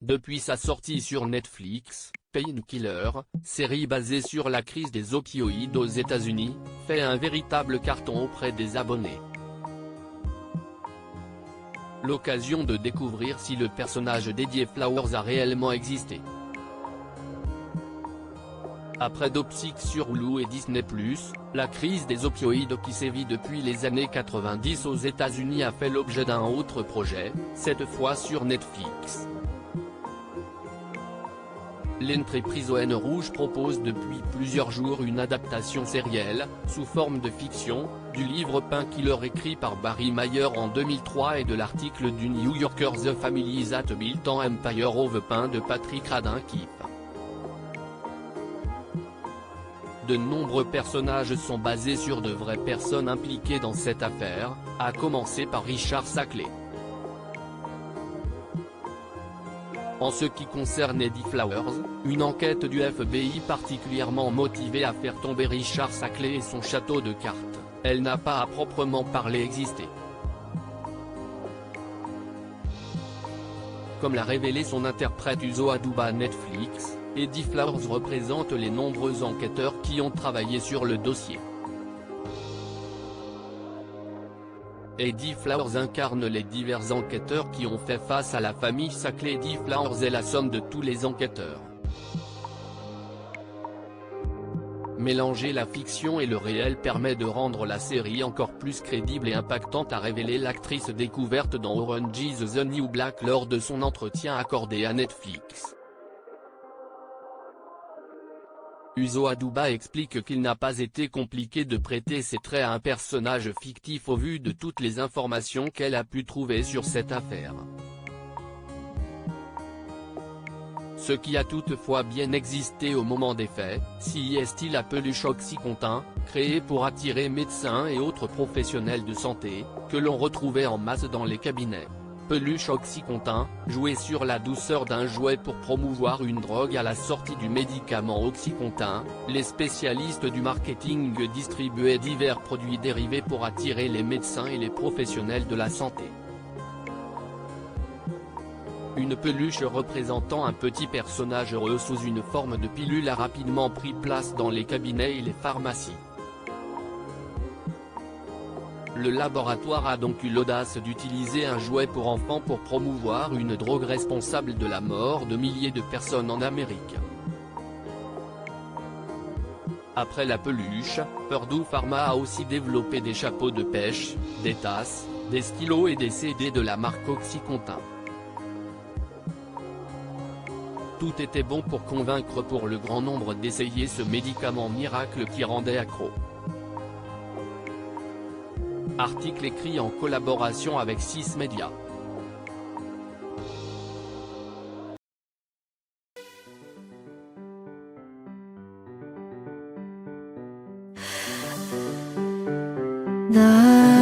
Depuis sa sortie sur Netflix, Painkiller, série basée sur la crise des opioïdes aux États-Unis, fait un véritable carton auprès des abonnés. L'occasion de découvrir si le personnage d'Eddie Flowers a réellement existé. Après Dopsic sur Hulu et Disney+, la crise des opioïdes qui sévit depuis les années 90 aux États-Unis a fait l'objet d'un autre projet, cette fois sur Netflix. L'entreprise ON Rouge propose depuis plusieurs jours une adaptation sérielle, sous forme de fiction, du livre Painkiller écrit par Barry Mayer en 2003 et de l'article du New Yorker The Family That Built an Empire of Pain de Patrick Radin-Keefe. De nombreux personnages sont basés sur de vraies personnes impliquées dans cette affaire, à commencer par Richard Sackley. En ce qui concerne Eddie Flowers, une enquête du FBI particulièrement motivée à faire tomber Richard Sackley et son château de cartes, elle n'a pas à proprement parler existé. Comme l'a révélé son interprète Uzo Aduba à Netflix, Eddie Flowers représente les nombreux enquêteurs qui ont travaillé sur le dossier. Eddie Flowers incarne les divers enquêteurs qui ont fait face à la famille Sackley. Eddie Flowers est la somme de tous les enquêteurs. Mélanger la fiction et le réel permet de rendre la série encore plus crédible et impactante, a révélé l'actrice découverte dans Orange is the New Black lors de son entretien accordé à Netflix. Uzo Aduba explique qu'il n'a pas été compliqué de prêter ses traits à un personnage fictif au vu de toutes les informations qu'elle a pu trouver sur cette affaire. Ce qui a toutefois bien existé au moment des faits, c'est la peluche Oxycontin, créée pour attirer médecins et autres professionnels de santé, que l'on retrouvait en masse dans les cabinets. Peluche Oxycontin, jouée sur la douceur d'un jouet pour promouvoir une drogue. À la sortie du médicament Oxycontin, les spécialistes du marketing distribuaient divers produits dérivés pour attirer les médecins et les professionnels de la santé. Une peluche représentant un petit personnage heureux sous une forme de pilule a rapidement pris place dans les cabinets et les pharmacies. Le laboratoire a donc eu l'audace d'utiliser un jouet pour enfants pour promouvoir une drogue responsable de la mort de milliers de personnes en Amérique. Après la peluche, Purdue Pharma a aussi développé des chapeaux de pêche, des tasses, des stylos et des CD de la marque Oxycontin. Tout était bon pour convaincre pour le grand nombre d'essayer ce médicament miracle qui rendait accro. Article écrit en collaboration avec 6 Médias. The